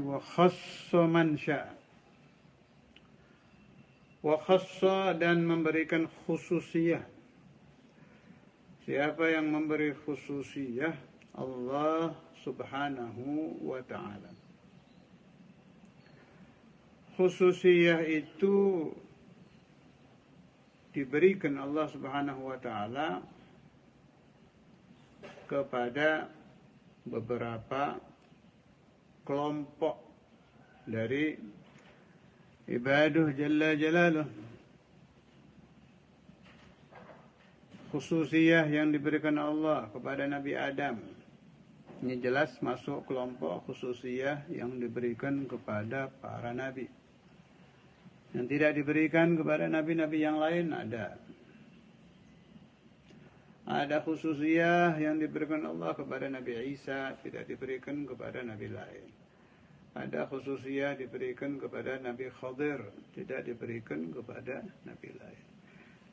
wa khassa man syaa. Wa khassa, dan memberikan khususiyah. Siapa yang memberi khususiyah? Allah subhanahu wa ta'ala. Khususiyah itu diberikan Allah subhanahu wa ta'ala kepada beberapa kelompok dari ibaduh jalla jalaluh. Khususiyah yang diberikan Allah kepada Nabi Adam, ini jelas masuk kelompok khususiyah yang diberikan kepada para nabi. Yang tidak diberikan kepada nabi-nabi yang lain ada. Ada khususiyah yang diberikan Allah kepada Nabi Isa, tidak diberikan kepada nabi lain. Ada khususiyah diberikan kepada Nabi Khadir, tidak diberikan kepada nabi lain.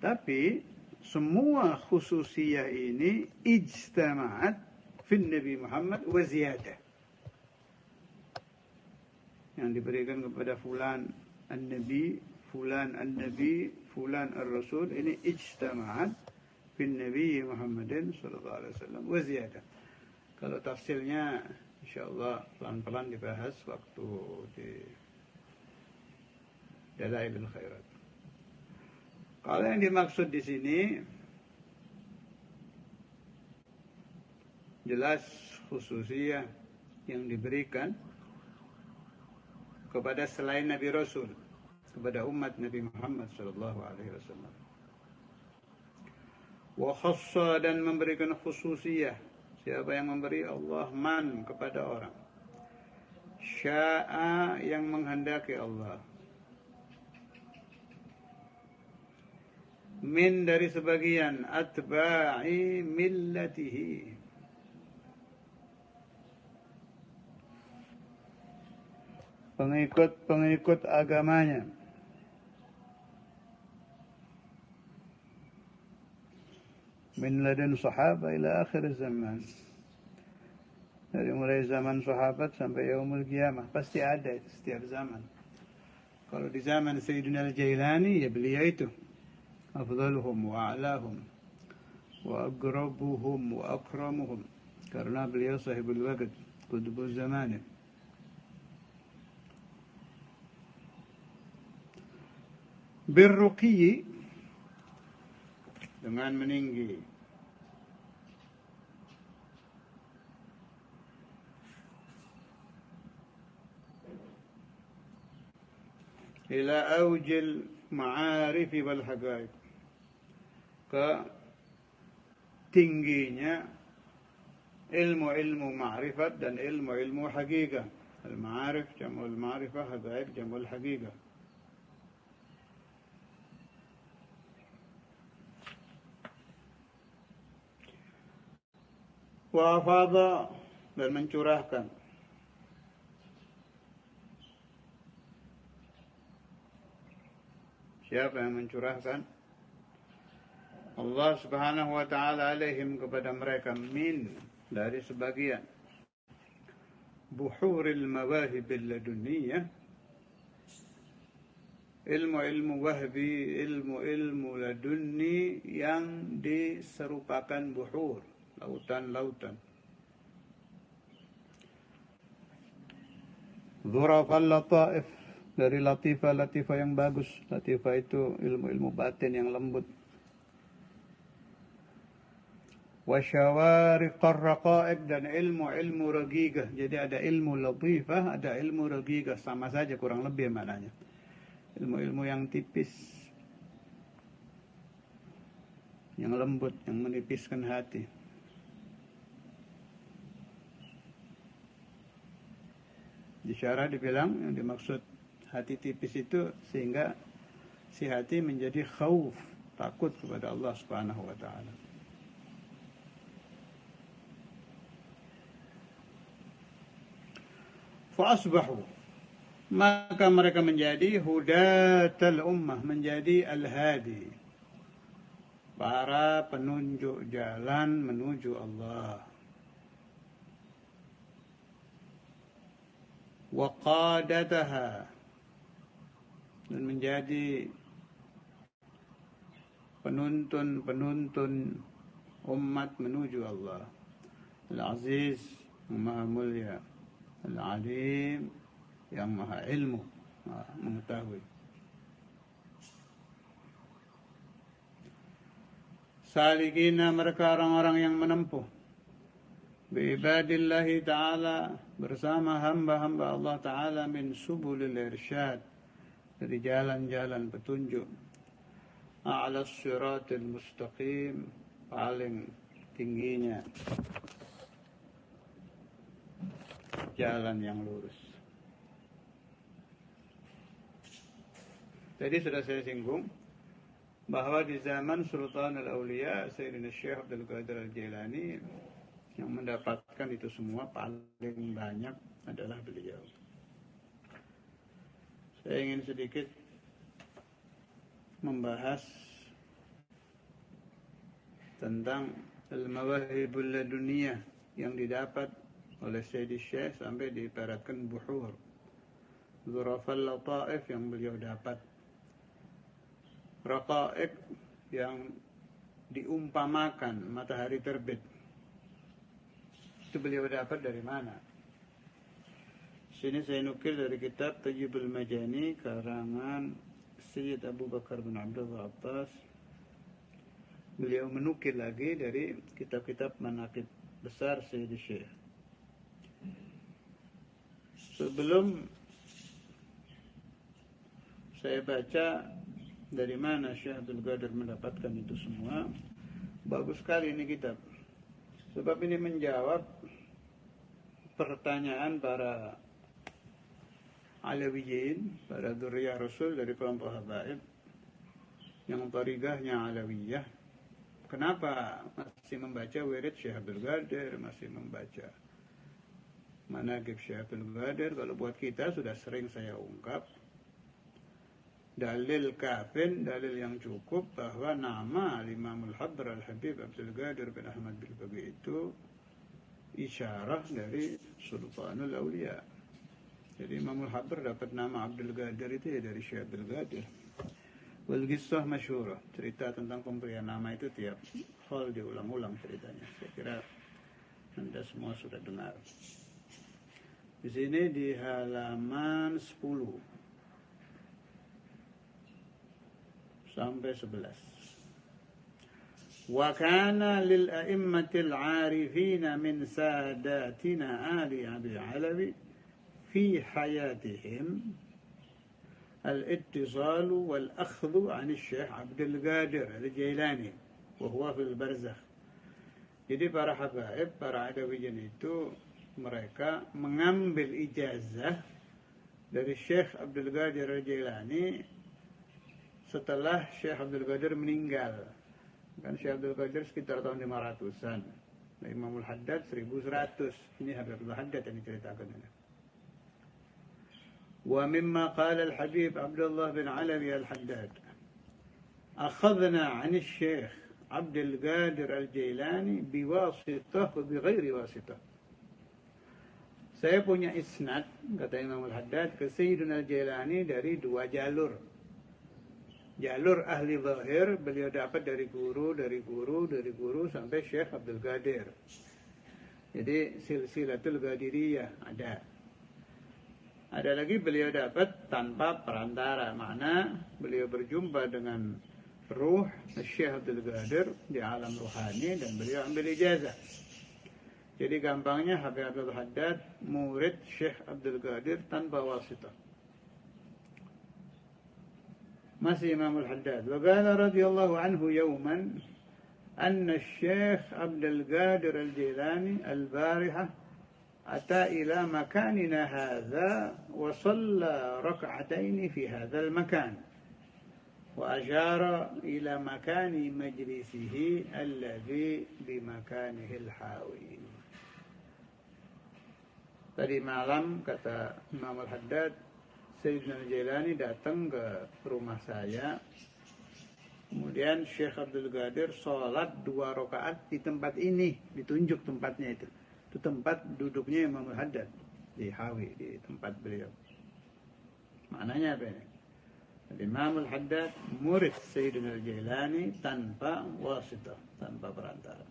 Tapi semua khususiyah ini ijtama'at fi Nabi Muhammad wa ziyadah. Yang diberikan kepada fulan an-nabi, fulan an-nabi, fulan ar-rasul, ini ijtama'at fi Nabi Muhammadin sallallahu alaihi wasallam wa ziyadah. Kalau tafsirnya insyaallah pelan-pelan dibahas waktu di Dalailul Khairat. Kalau yang dimaksud di sini jelas khususiyah yang diberikan kepada selain Nabi Rasul, kepada umat Nabi Muhammad sallallahu alaihi wasallam. Wa khassa, dan memberikan khususiyah. Siapa yang memberi? Allah. Man, kepada orang. Sya'a, yang menghendaki Allah. Min, dari sebagian. Atba'i millatihi, pengikut agamanya. Min ladun sahaba ila akhir zaman. Dari mulai zaman sahabat sampai yaumul qiyamah. Pasti ada itu setiap zaman. Kalau di zaman Sayyidina Al-Jailani, ya beliau itu afdaluhum wa a'lahum wa agrabuhum wa akramuhum. Karena beliau sahibul waqt, qutbuz zaman. Birruqi, dengan meninggi. Ila aujil ma'arifi wal haqaiq, ke tingginya ilmu-ilmu ma'rifat dan ilmu-ilmu haqiqah. Al-ma'arif jam'ul ma'rifah, haqaiq jam'ul haqiqah. Wa afadha, dan mencurahkan. Siapa yang mencurahkan? Allah subhanahu wa ta'ala alaihim, kepada mereka. Min, dari sebagian. Buhuril mawahibil laduniyah, ilmu-ilmu wahbi, ilmu-ilmu ladunni yang diserupakan buhur, lautan-lautan. Dhurafal lataif, dari latifah-latifah yang bagus. Latifah itu ilmu-ilmu batin yang lembut. Wasyawariqar raqaiq, dan ilmu-ilmu raqiqah. Jadi ada ilmu latifah, ada ilmu raqiqah, sama saja kurang lebih maknanya. Ilmu-ilmu yang tipis, yang lembut, yang menipiskan hati. Di syarah dibilang yang dimaksud hati tipis itu sehingga si hati menjadi khauf, takut kepada Allah Subhanahu wa taala. Fa asbahu, maka mereka menjadi hudatal ummah, menjadi al-hadi, para penunjuk jalan menuju Allah. wa qadataha, dan menjadi penuntun umat menuju Allah. Al-Aziz, yang maha mulia. Al-Alim, yang maha ilmu, mengetahui. Salikina, mereka orang-orang yang menempuh. Bi'ibadillahi ta'ala, bersama hamba-hamba Allah ta'ala, min subulil irsyad, dari jalan-jalan petunjuk. A'la siratil mustaqim, paling tingginya jalan yang lurus. Tadi sudah saya singgung bahwa di zaman Sultan al-Auliya Sayyidina Syekh Abdul Qadir al-Jailani, yang mendapatkan itu semua paling banyak adalah beliau. Saya ingin sedikit membahas tentang al-mawahibul laduniyah yang didapat oleh Sayyidi Syekh sampai diibaratkan buhur. Zurafal lataif yang beliau dapat, raqaiq yang diumpamakan matahari terbit, itu beliau dapat dari mana? Sini saya nukil dari kitab Tayyibul Majani karangan Sayyid Abu Bakar bin Abdullah Abbas. Beliau menukil lagi dari kitab-kitab manaqib besar Sayyid Syekh. Sebelum saya baca dari mana Syekh Abdul Qadir mendapatkan itu semua, bagus sekali ini kitab. Sebab ini menjawab pertanyaan para Alawiyin, para dzurriyyah Rasul dari kelompok habaib yang tarigahnya Alawiyah. Kenapa masih membaca wirid Syekh Abdul Qadir, masih membaca manaqib Syekh Abdul Qadir? Kalau buat kita sudah sering saya ungkap, dalil kafin, dalil yang cukup bahwa nama Imamul Habr Al-Habib Abdul Qadir bin Ahmad Bilbaqi itu isyarah dari Sultanul Awliya. Jadi Imamul Habr dapat nama Abdul Qadir itu ya dari Syekh Abdul Qadir. Wal qissah masyhurah, cerita tentang pemberian nama itu tiap hal diulang-ulang ceritanya. Saya kira Anda semua sudah dengar. Di sini di halaman 10 sampai 11. Wa kana lil a'immatil 'arifina min sadatina ali Abi Alawi fi hayatihim al-ittisal wal akhdhu 'an Syekh Abdul Qadir al-Jailani wa huwa fil barzakh. Jadi para habaib, para adawiyin itu mereka mengambil ijazah dari Syekh Abdul Qadir al-Jailani setelah Syekh Abdul Qadir meninggal. Kan Syekh Abdul Qadir sekitar tahun 500-an. Nah, Imamul Haddad 1100. Ini Habibul Haddad yang diceritakan ini. Wa mimma qala al-Habib Abdullah bin Alawi al-Haddad, akhadna 'an al-Syekh Abdul Qadir al-Jailani biwasitah wa bighairi wasitah. Saya punya isnad, kata Imamul Haddad, ke Sayyidina al-Jailani dari dua jalur. Jalur ahli zahir beliau dapat dari guru sampai Syekh Abdul Qadir. Jadi silsilatul Qadiriyah ada. Ada lagi beliau dapat tanpa perantara, makna beliau berjumpa dengan ruh Syekh Abdul Qadir di alam ruhani dan beliau ambil ijazah. Jadi gampangnya Habib Abdul Haddad murid Syekh Abdul Qadir tanpa wasitah. masih Imamul Haddad. Wa qala radhiyallahu anhu yawman anna Syekh Abdul Qadir al-Jilani al-bariha ata ila makanina hadha wa shalla rak'atayn fi hadha al-makan wa ashara ila makani majlisihi alladhi bi makanihi al-hawi. Tadi malam kata Imam Al-Haddad, Sayyidina Al-Jailani datang ke rumah saya. Kemudian Syekh Abdul Qadir sholat 2 rakaat di tempat ini, ditunjuk tempatnya itu. Itu tempat duduknya Imam Al-Haddad. di Hawi, di tempat beliau. Maknanya apa ini? Imam Al-Haddad murid Sayyidina Al-Jailani tanpa wasitah, tanpa perantara.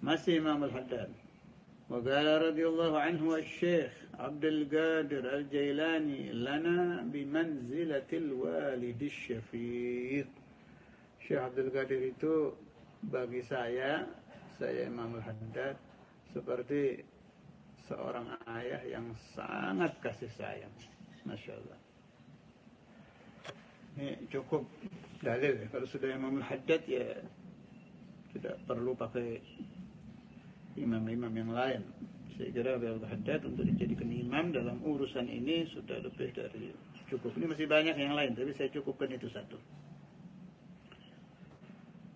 Masih Imam Al-Haddad. وقال رضي الله عنه الشيخ عبد القادر الجيلاني لنا بمنزلة الوالد الشفيق. Syekh Abdul Qadir itu bagi saya Imam Al-Haddad, seperti seorang ayah yang sangat kasih sayang. Masya Allah. Ini cukup dalil ya. Kalau sudah Imam Al-Haddad ya tidak perlu pakai imam-imam yang lain. Saya kira Abdul Haddad untuk dijadikan imam dalam urusan ini sudah lebih dari cukup. Ini masih banyak yang lain, tapi saya cukupkan itu satu.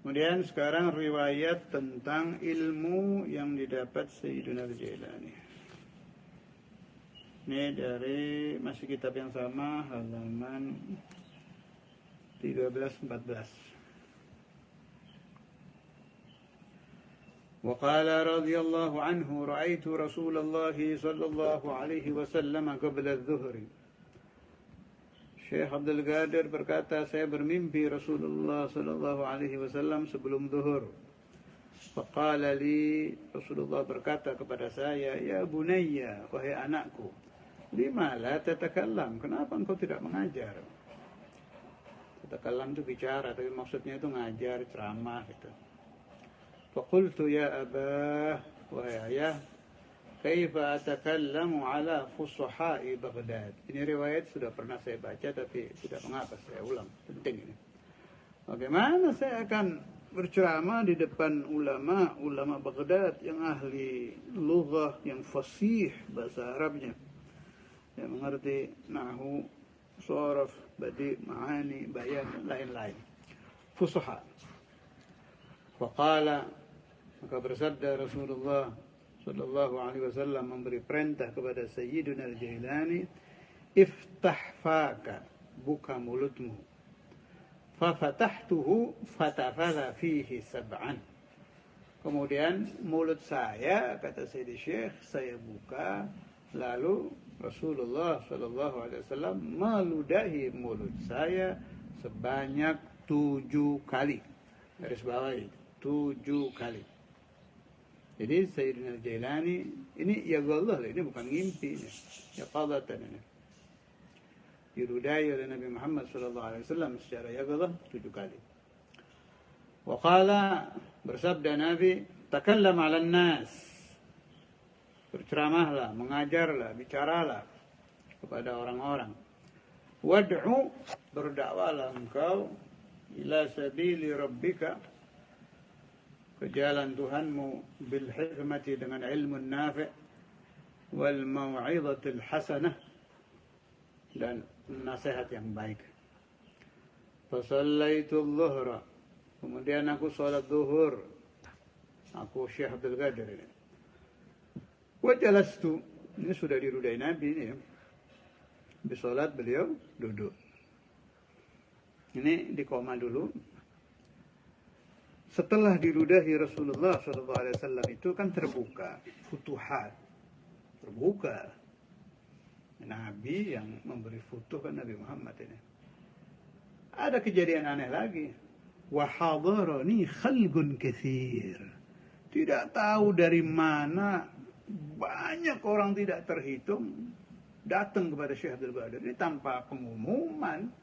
Kemudian sekarang riwayat tentang ilmu yang didapat Sayyidina Al-Jailani. Ini dari masih kitab yang sama, halaman 13-14. وقال رضي الله عنه رأيت رسول الله صلى الله عليه وسلم قبل الظهر. Syekh Abdul Qadir berkata, saya bermimpi Rasulullah sallallahu alaihi wasallam sebelum zuhur. Faqala li, Rasulullah berkata kepada saya, ya bunayya, wahai anakku, lima la tatakallam, kenapa engkau tidak mengajar? Tatakallam itu bicara, tapi maksudnya itu ngajar, ceramah gitu. Faqultu ya abah, wahai ayah, kaifa atakallamu ala fusuha'i Baghdad. Ini riwayat sudah pernah saya baca, tapi tidak mengapa saya ulang, penting ini. Bagaimana saya akan berceramah di depan ulama Baghdad yang ahli lughah, yang fasih bahasa Arabnya, yang mengerti nahwu, sharaf, badi, ma'ani, bayan, dan lain-lain. Fusuha. Faqala, maka bersabda Rasulullah sallallahu alaihi wasallam memberi perintah kepada Sayyidina Al-Jailani, iftah faka, buka mulutmu. Fafatahtuhu fatafala fihi sab'an. Kemudian mulut saya, kata Sayyidi Syekh, saya buka, lalu Rasulullah sallallahu alaihi wasallam meludahi mulut saya sebanyak 7 kali. Garis bawah itu 7 kali. Jadi Sayyidina Al-Jailani ini ya Allah, ini bukan ngimpi, ya qadatan ini. Diludahi oleh Nabi Muhammad sallallahu alaihi wasallam secara ya Allah 7 kali. Wa qala, bersabda Nabi, takallam 'alan nas. Berceramahlah, mengajarlah, bicaralah kepada orang-orang. Wad'u, berdakwalah engkau ila sabili rabbika, ke jalan Tuhanmu, bil hikmati, dengan ilmu nafi', wal mau'izatil hasanah, dan nasihat yang baik. Fasallaitu dhuhra, kemudian aku salat zuhur, aku Syekh Abdul Qadir ini. Wa jalastu, ini sudah dirudai Nabi ini ya. Di salat beliau duduk. Ini dikoma dulu. Setelah diludahi Rasulullah SAW itu kan terbuka, futuhat, terbuka. Nabi yang memberi futuh kan Nabi Muhammad ini. Ada kejadian aneh lagi. Wahadarani khalqun katsir. Tidak tahu dari mana banyak orang tidak terhitung datang kepada Syekh Abdul Qadir ini tanpa pengumuman,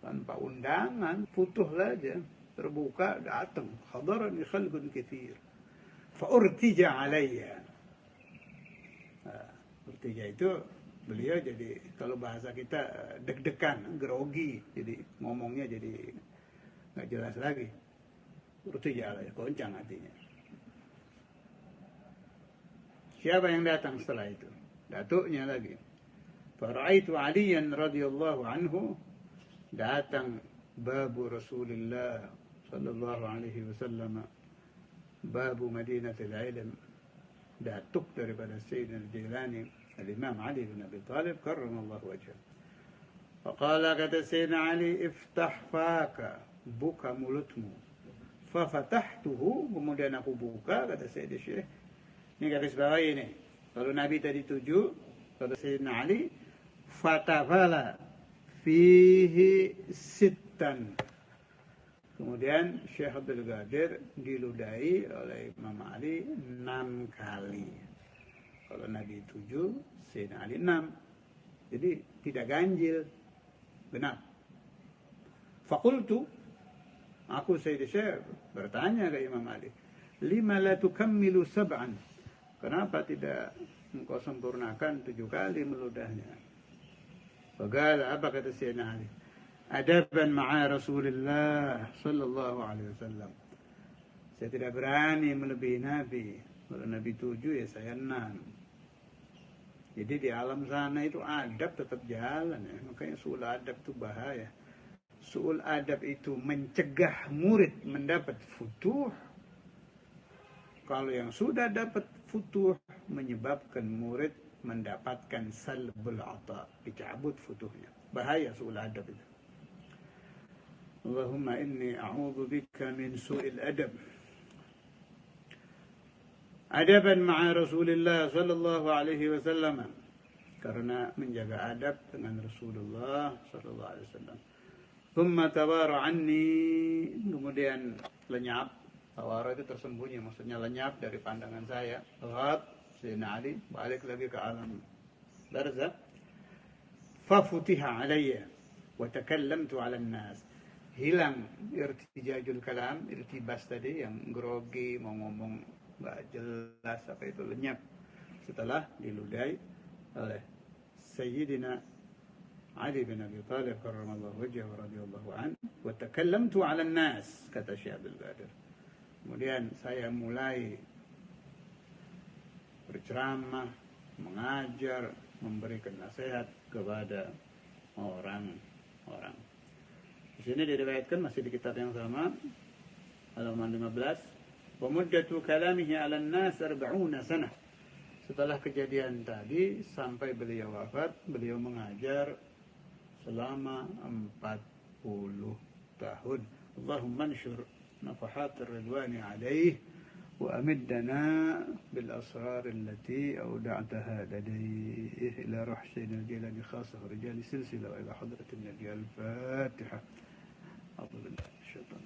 tanpa undangan, futuh saja. Terbuka, datang. Hadarani khalqun katsir. Fa urtija alayya. Urtija itu beliau jadi, kalau bahasa kita deg-degan, grogi, jadi ngomongnya jadi nggak jelas lagi. Urtija alayya, goncang hatinya. Siapa yang datang setelah itu? Datuknya lagi. Fara'aitu Aliyan radhiyallahu anhu, datang babu Rasulullah sallallahu alaihi wasallam, babu Madinatul Ilm, datuk daripada Sayyidina Al-Jailani, Al-Imam Ali bin Abi Talib karramallahu wajhah. Faqala, kata Sayyidina Ali, iftah faka, buka mulutmu. Fafatahtuhu, kemudian aku buka, kata Sayyid Syekh. Ini garis bawah ini. Kalau Nabi tadi 7, kalau Sayyidina Ali, fatafala fihi sittan. Kemudian Syekh Abdul Qadir diludahi oleh Imam Ali 6 kali. Kalau Nabi 7, Sayyidina Ali 6. Jadi tidak ganjil. Benar. Fakultu, aku Sayyid Syekh bertanya ke Imam Ali, lima la tukammilu sab'an? Kenapa tidak engkau sempurnakan 7 kali meludahnya? Faqala, apa kata Sayyidina Ali? Adaban ma'a Rasulullah sallallahu alaihi wasallam. Saya tidak berani melebihi Nabi. Kalau Nabi 7 ya saya 6. Jadi di alam sana itu adab tetap jalan ya. Makanya suul adab itu bahaya. Suul adab itu mencegah murid mendapat futuh. Kalau yang sudah dapat futuh menyebabkan murid mendapatkan salbul ata, dicabut futuhnya. Bahaya suul adab itu. Allahumma inni a'udzu bika min su'il adab. Adaban ma'a Rasulullah sallallahu alaihi wasallam, karena menjaga adab dengan Rasulullah sallallahu alaihi wasallam. Thumma tawara anni, kemudian lenyap. Tawara itu tersembunyi, maksudnya lenyap dari pandangan saya. Ghat, Sayyidina Ali balik lagi ke alam barzakh. Fafutiha alayya wa takallamtu 'ala an-nas. Hilang irtijajul kalam, irtibas tadi yang grogi, mau ngomong nggak jelas apa itu, lenyap setelah diludahi oleh Sayyidina Ali bin Abi Thalib karramallahu wajhahu wa radhiyallahu an. Wa takallamtu 'ala an-nas, kata Syekh Abdul Qadir. Kemudian saya mulai berceramah, mengajar, memberikan nasihat kepada orang-orang. Di sini diriwayatkan masih di kitab yang sama, halaman 15. Wa muddatu kalamihi 'ala an-nas 40 sanah. Setelah kejadian tadi sampai beliau wafat, beliau mengajar selama 40 tahun. Allahumma anshur nafahat ar-ridwani 'alaihi wa amiddana bil asrar allati awda'taha ladayhi ila ruh sayyidina al-Jilani khassah rijal silsila wa ila hadratin nabi al-Fatiha. أعوذ بالله من الشيطان